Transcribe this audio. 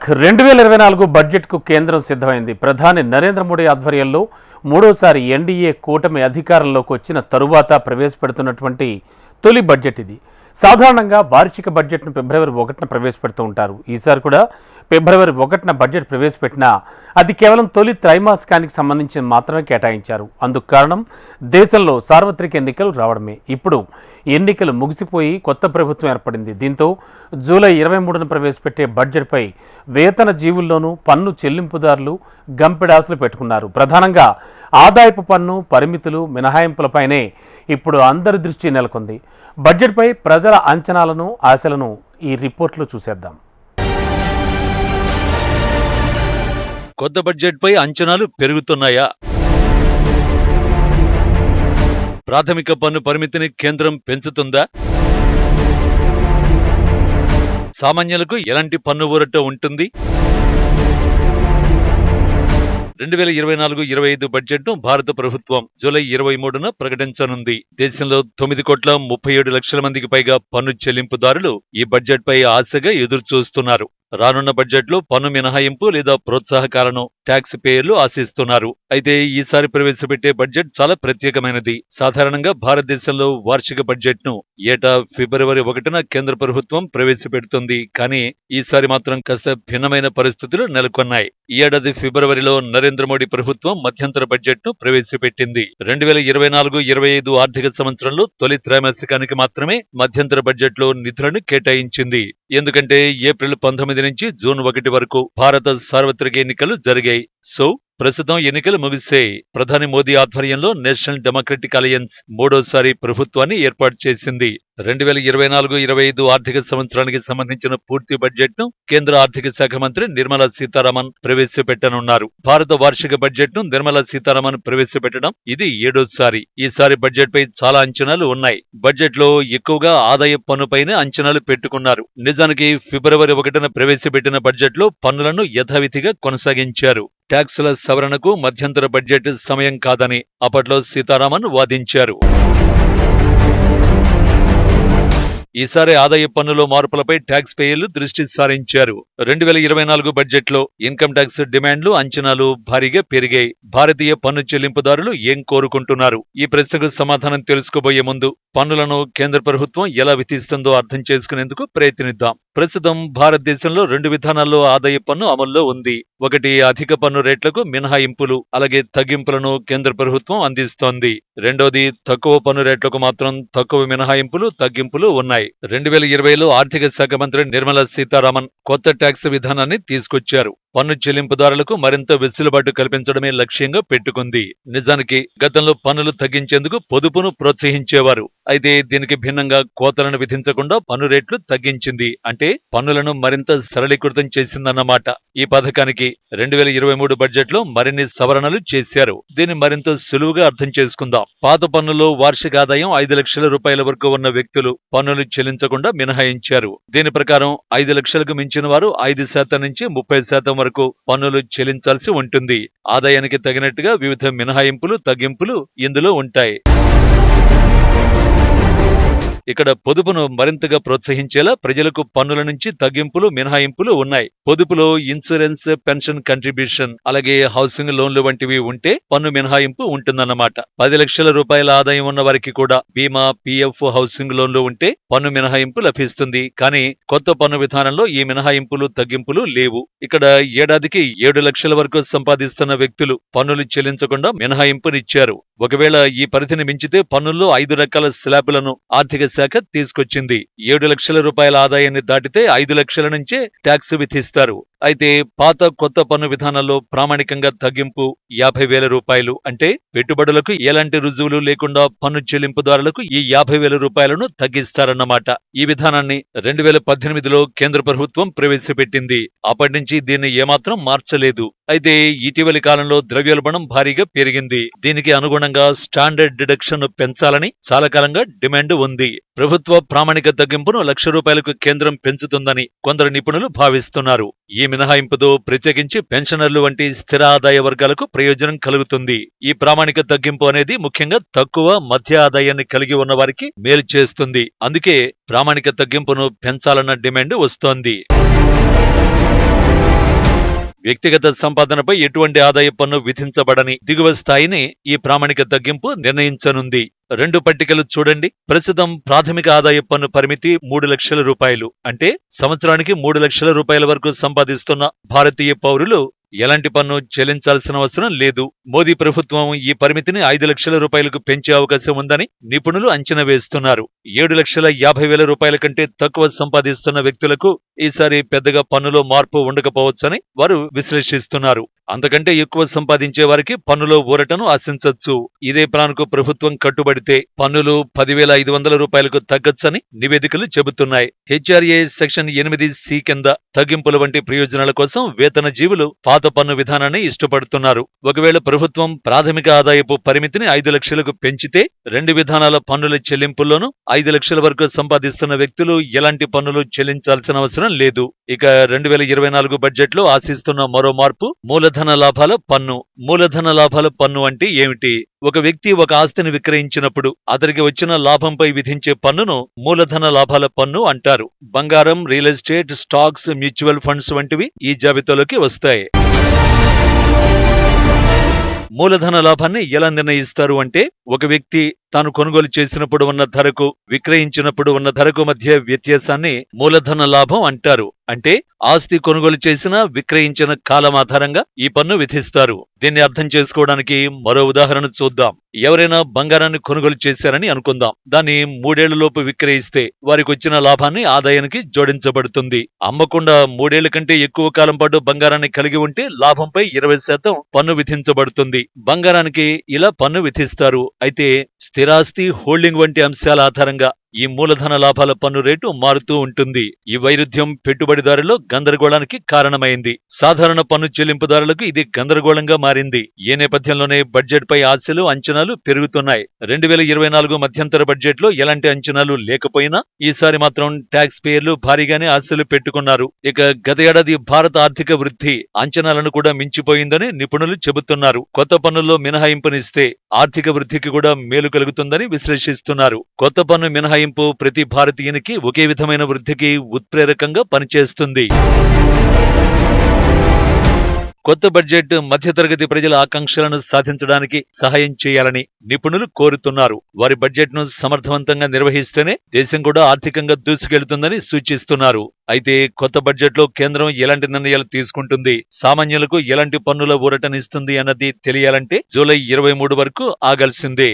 2024 బడ్జెట్కు కేంద్రం సిద్ధమైంది. ప్రధాని నరేంద్ర మోడీ ఆధ్వర్యంలో మూడోసారి ఎన్డీఏ కూటమి అధికారంలోకి వచ్చిన తరువాత ప్రవేశపెడుతున్నటువంటి తొలి బడ్జెట్ ఇది. సాధారణంగా వార్షిక బడ్జెట్ను ఫిబ్రవరి 1న ప్రవేశపెడుతూ ఉంటారు. ఈసారి కూడా ఫిబ్రవరి 1న బడ్జెట్ ప్రవేశపెట్టినా అది కేవలం తొలి త్రైమాసికానికి సంబంధించి మాత్రమే కేటాయించారు. అందుకు కారణం దేశంలో సార్వత్రిక ఎన్నికలు రావడమే. ఇప్పుడు ఎన్నికలు ముగిసిపోయి కొత్త ప్రభుత్వం ఏర్పడింది. దీంతో జూలై 23న ప్రవేశపెట్టే బడ్జెట్పై వేతన జీవుల్లోనూ పన్ను చెల్లింపుదారులు గంపెడాసులు పెట్టుకున్నారు. ప్రధానంగా ఆదాయపు పన్ను పరిమితులు మినహాయింపులపైనే ఇప్పుడు అందరి దృష్టి నెలకొంది. బడ్జెట్పై ప్రజల అంచనాలను ఆశలను ఈ రిపోర్ట్లో చూసేద్దాం. కొత్త బడ్జెట్పై అంచనాలు పెరుగుతున్నాయా? ప్రాథమిక పన్ను పరిమితిని కేంద్రం పెంచుతుందా? సామాన్యులకు ఎలాంటి పన్ను ఊరట ఉంటుంది? 2024-25 బడ్జెట్ను భారత ప్రభుత్వం జూలై 23న ప్రకటించనుంది. దేశంలో 9,37,00,000 మందికి పైగా పన్ను చెల్లింపుదారులు ఈ బడ్జెట్పై ఆశగా ఎదురుచూస్తున్నారు. రానున్న బడ్జెట్లో పన్ను మినహాయింపు లేదా ప్రోత్సాహకాలను ట్యాక్స్ పేయర్లు ఆశిస్తున్నారు. అయితే ఈసారి ప్రవేశపెట్టే బడ్జెట్ చాలా ప్రత్యేకమైనది. సాధారణంగా భారతదేశంలో వార్షిక బడ్జెట్ను ఏటా ఫిబ్రవరి 1న కేంద్ర ప్రభుత్వం ప్రవేశపెడుతుంది. కానీ ఈసారి మాత్రం కాస్త భిన్నమైన పరిస్థితులు నెలకొన్నాయి. ఈ ఏడాది ఫిబ్రవరిలో నరేంద్ర మోడీ ప్రభుత్వం మధ్యంతర బడ్జెట్ను ప్రవేశపెట్టింది. 2024-25 ఆర్థిక సంవత్సరంలో తొలి త్రైమాసికానికి మాత్రమే మధ్యంతర బడ్జెట్లో నిధులను కేటాయించింది. ఎందుకంటే ఏప్రిల్ 19 నుంచి జూన్ 1 వరకు భారత సార్వత్రిక ఎన్నికలు జరిగాయి. ప్రస్తుతం ఎన్నికలు ముగిశాయి. ప్రధాని మోదీ ఆధ్వర్యంలో నేషనల్ డెమోక్రటిక్ అలయన్స్ మూడోసారి ప్రభుత్వాన్ని ఏర్పాటు చేసింది. 2024-25 ఆర్థిక సంవత్సరానికి సంబంధించిన పూర్తి బడ్జెట్ను కేంద్ర ఆర్థిక శాఖ మంత్రి నిర్మలా సీతారామన్ ప్రవేశపెట్టనున్నారు. భారత వార్షిక బడ్జెట్ను నిర్మలా సీతారామన్ ప్రవేశపెట్టడం ఇది 7వ. ఈసారి బడ్జెట్పై చాలా అంచనాలు ఉన్నాయి. బడ్జెట్లో ఎక్కువగా ఆదాయ పన్నుపైనే అంచనాలు పెట్టుకున్నారు. నిజానికి ఫిబ్రవరి 1న ప్రవేశపెట్టిన బడ్జెట్లో పన్నులను యథావిధిగా కొనసాగించారు. ట్యాక్సుల సవరణకు మధ్యంతర బడ్జెట్ సమయం కాదని అప్పట్లో సీతారామన్ వాదించారు. ఈసారి ఆదాయ పన్నులో మార్పులపై ట్యాక్స్ పేయర్లు దృష్టి సారించారు. 2024 బడ్జెట్లో ఇన్కమ్ ట్యాక్స్ డిమాండ్లు అంచనాలు భారీగా పెరిగాయి. భారతీయ పన్ను చెల్లింపుదారులు ఏం కోరుకుంటున్నారు? ఈ ప్రశ్నకు సమాధానం తెలుసుకోబోయే ముందు పన్నులను కేంద్ర ప్రభుత్వం ఎలా విధిస్తుందో అర్థం చేసుకునేందుకు ప్రయత్నిద్దాం. ప్రస్తుతం భారతదేశంలో 2 విధానాల్లో ఆదాయ పన్ను అమల్లో ఉంది. ఒకటి అధిక పన్ను రేట్లకు మినహాయింపులు అలాగే తగ్గింపులను కేంద్ర ప్రభుత్వం అందిస్తోంది. రెండోది తక్కువ పన్ను రేట్లకు మాత్రం తక్కువ మినహాయింపులు తగ్గింపులు ఉన్నాయి. 2020లో ఆర్థిక శాఖ మంత్రి నిర్మలా సీతారామన్ కొత్త ట్యాక్స్ విధానాన్ని తీసుకొచ్చారు. పన్ను చెల్లింపుదారులకు మరింత వెసులుబాటు కల్పించడమే లక్ష్యంగా పెట్టుకుంది. నిజానికి గతంలో పన్నులు తగ్గించేందుకు పొదుపును ప్రోత్సహించేవారు. అయితే దీనికి భిన్నంగా కోతలను విధించకుండా పన్ను రేట్లు తగ్గించింది. అంటే పన్నులను మరింత సరళీకృతం చేసిందన్నమాట. ఈ పథకానికి 2023 బడ్జెట్లో మరిన్ని సవరణలు చేశారు. దీన్ని మరింత సులువుగా అర్థం చేసుకుందాం. పాత పన్నులో వార్షిక ఆదాయం 5 లక్షల రూపాయల వరకు ఉన్న వ్యక్తులు పన్నులు చెల్లించకుండా మినహాయించారు. దీని ప్రకారం 5 లక్షలకు మించిన వారు 5% నుంచి 30% వరకు పన్నులు చెల్లించాల్సి ఉంటుంది. ఆదాయానికి తగినట్టుగా వివిధ మినహాయింపులు తగ్గింపులు ఇందులో ఉంటాయి. ఇక్కడ పొదుపును మరింతగా ప్రోత్సహించేలా ప్రజలకు పన్నుల నుంచి తగ్గింపులు మినహాయింపులు ఉన్నాయి. పొదుపులో ఇన్సూరెన్స్, పెన్షన్ కంట్రిబ్యూషన్ అలాగే హౌసింగ్ లోన్లు వంటివి ఉంటే పన్ను మినహాయింపు ఉంటుందన్నమాట. 10 లక్షల రూపాయల ఆదాయం ఉన్న వారికి కూడా బీమా, పీఎఫ్, హౌసింగ్ లోన్లు ఉంటే పన్ను మినహాయింపు లభిస్తుంది. కానీ కొత్త పన్ను విధానంలో ఈ మినహాయింపులు తగ్గింపులు లేవు. ఇక్కడ ఏడాదికి 7 లక్షల వరకు సంపాదిస్తున్న వ్యక్తులు పన్నులు చెల్లించకుండా మినహాయింపునిచ్చారు. ఒకవేళ ఈ పరిధిని మించితే పన్నుల్లో 5 రకాల స్లాబులను ఆర్థిక శాఖ తీసుకొచ్చింది. 7 లక్షల రూపాయల ఆదాయాన్ని దాటితే 5 లక్షల నుంచే ట్యాక్స్ విధిస్తారు. అయితే పాత కొత్త పన్ను విధానాల్లో ప్రామాణికంగా తగ్గింపు 50,000 రూపాయలు. అంటే పెట్టుబడులకు ఎలాంటి రుజువులు లేకుండా పన్ను చెల్లింపుదారులకు ఈ 50,000 రూపాయలను తగ్గిస్తారన్నమాట. ఈ విధానాన్ని 2018లో కేంద్ర ప్రభుత్వం ప్రవేశపెట్టింది. అప్పటి నుంచి దీన్ని ఏమాత్రం మార్చలేదు. అయితే ఇటీవలి కాలంలో ద్రవ్యోల్బణం భారీగా పెరిగింది. దీనికి అనుగుణంగా స్టాండర్డ్ డిడక్షన్ పెంచాలని చాలా కాలంగా డిమాండ్ ఉంది. ప్రభుత్వ ప్రామాణిక తగ్గింపును 1,00,000 రూపాయలకు కేంద్రం పెంచుతుందని కొందరు నిపుణులు భావిస్తున్నారు. ఈ మినహాయింపుతో ప్రత్యేకించి పెన్షనర్లు వంటి స్థిర ఆదాయ వర్గాలకు ప్రయోజనం కలుగుతుంది. ఈ ప్రామాణిక తగ్గింపు అనేది ముఖ్యంగా తక్కువ మధ్య ఆదాయాన్ని కలిగి ఉన్న వారికి మేలు చేస్తుంది. అందుకే ప్రామాణిక తగ్గింపును పెంచాలన్న డిమాండ్ వస్తోంది. వ్యక్తిగత సంపాదనపై ఎటువంటి ఆదాయ పన్ను విధించబడని దిగువ స్థాయిని ఈ ప్రామాణిక తగ్గింపు నిర్ణయించనుంది. 2 పట్టికలు చూడండి. ప్రస్తుతం ప్రాథమిక ఆదాయ పన్ను పరిమితి 3 లక్షల రూపాయలు. అంటే సంవత్సరానికి 3 లక్షల రూపాయల వరకు సంపాదిస్తున్న భారతీయ పౌరులు ఎలాంటి పన్ను చెల్లించాల్సిన అవసరం లేదు. మోదీ ప్రభుత్వం ఈ పరిమితిని 5 లక్షల రూపాయలకు పెంచే అవకాశం ఉందని నిపుణులు అంచనా వేస్తున్నారు. 7,50,000 రూపాయల కంటే తక్కువ సంపాదిస్తున్న వ్యక్తులకు ఈసారి పెద్దగా పన్నులో మార్పు ఉండకపోవచ్చని వారు విశ్లేషిస్తున్నారు. అంతకంటే ఎక్కువ సంపాదించే వారికి పన్నులో ఊరటను ఆశించొచ్చు. ఇదే ప్లాన్కు ప్రభుత్వం కట్టుబడితే పన్నులు 10,500 రూపాయలకు తగ్గొచ్చని నివేదికలు చెబుతున్నాయి. హెచ్ఆర్ఏ సెక్షన్ 8C కింద తగ్గింపుల వంటి ప్రయోజనాల కోసం వేతన జీవులు పాత పన్ను విధానాన్ని ఇష్టపడుతున్నారు. ఒకవేళ ప్రభుత్వం ప్రాథమిక ఆదాయపు పరిమితిని 5 లక్షలకు పెంచితే 2 విధానాల పన్నుల చెల్లింపుల్లోనూ 5 లక్షల వరకు సంపాదిస్తున్న వ్యక్తులు ఎలాంటి పన్నులు చెల్లించాల్సిన అవసరం లేదు. ఇక 2024 బడ్జెట్లో ఆశిస్తున్న మరో మార్పు మూలధన లాభాల పన్ను. మూలధన లాభాల పన్ను అంటే ఏమిటి? ఒక వ్యక్తి ఒక ఆస్తిని విక్రయించినప్పుడు అతనికి వచ్చిన లాభంపై విధించే పన్నును మూలధన లాభాల పన్ను అంటారు. బంగారం, real estate, stocks, mutual funds వంటివి ఈ జాబితాలోకి వస్తాయి. మూలధన లాభాన్ని ఎలా నిర్ణయిస్తారు అంటే, ఒక వ్యక్తి తాను కొనుగోలు చేసినప్పుడు ఉన్న ధరకు, విక్రయించినప్పుడు ఉన్న ధరకు మధ్య వ్యత్యాసాన్ని మూలధన లాభం అంటారు. అంటే ఆస్తి కొనుగోలు చేసిన, విక్రయించిన కాలం ఆధారంగా ఈ పన్ను విధిస్తారు. దీన్ని అర్థం చేసుకోవడానికి మరో ఉదాహరణ చూద్దాం. ఎవరైనా బంగారాన్ని కొనుగోలు చేశారని అనుకుందాం. దాన్ని 3 ఏళ్లలోపు విక్రయిస్తే వారికి వచ్చిన లాభాన్ని ఆదాయానికి జోడించబడుతుంది. అమ్మకుండా 3 ఏళ్ల కంటే ఎక్కువ కాలం పాటు బంగారాన్ని కలిగి ఉంటే లాభంపై 20% పన్ను విధించబడుతుంది. బంగారానికి ఇలా పన్ను విధిస్తారు. అయితే స్థిరాస్తి, హోల్డింగ్ వంటి అంశాల ఆధారంగా ఈ మూలధన లాభాల పన్ను రేటు మారుతూ ఉంటుంది. ఈ వైరుధ్యం పెట్టుబడిదారులో గందరగోళానికి కారణమైంది. సాధారణ పన్ను చెల్లింపుదారులకు ఇది గందరగోళంగా మారింది. ఈ నేపథ్యంలోనే బడ్జెట్ పై ఆశలు, అంచనాలు పెరుగుతున్నాయి. 2024 మధ్యంతర బడ్జెట్లో ఎలాంటి అంచనాలు లేకపోయినా ఈసారి మాత్రం ట్యాక్స్ పేయర్లు భారీగానే ఆశలు పెట్టుకున్నారు. ఇక గత ఏడాది భారత ఆర్థిక వృద్ధి అంచనాలను కూడా మించిపోయిందని నిపుణులు చెబుతున్నారు. కొత్త పన్నుల్లో మినహాయింపునిస్తే ఆర్థిక వృద్ధికి కూడా మేలు కలుగుతుందని విశ్లేషిస్తున్నారు. కొత్త పన్ను మినహాయింపు ప్రతి భారతీయునికి ఒకే విధమైన వృద్ధికి ఉత్ప్రేరకంగా పనిచేస్తుంది. కొత్త బడ్జెట్ మధ్యతరగతి ప్రజల ఆకాంక్షలను సాధించడానికి సహాయం చేయాలని నిపుణులు కోరుతున్నారు. వారి బడ్జెట్ను సమర్థవంతంగా నిర్వహిస్తేనే దేశం కూడా ఆర్థికంగా దూసుకెళ్తుందని సూచిస్తున్నారు. అయితే కొత్త బడ్జెట్లో కేంద్రం ఎలాంటి నిర్ణయాలు తీసుకుంటుంది, సామాన్యులకు ఎలాంటి పన్నుల ఊరటనిస్తుంది అన్నది తెలియాలంటే జూలై 23 వరకు ఆగాల్సిందే.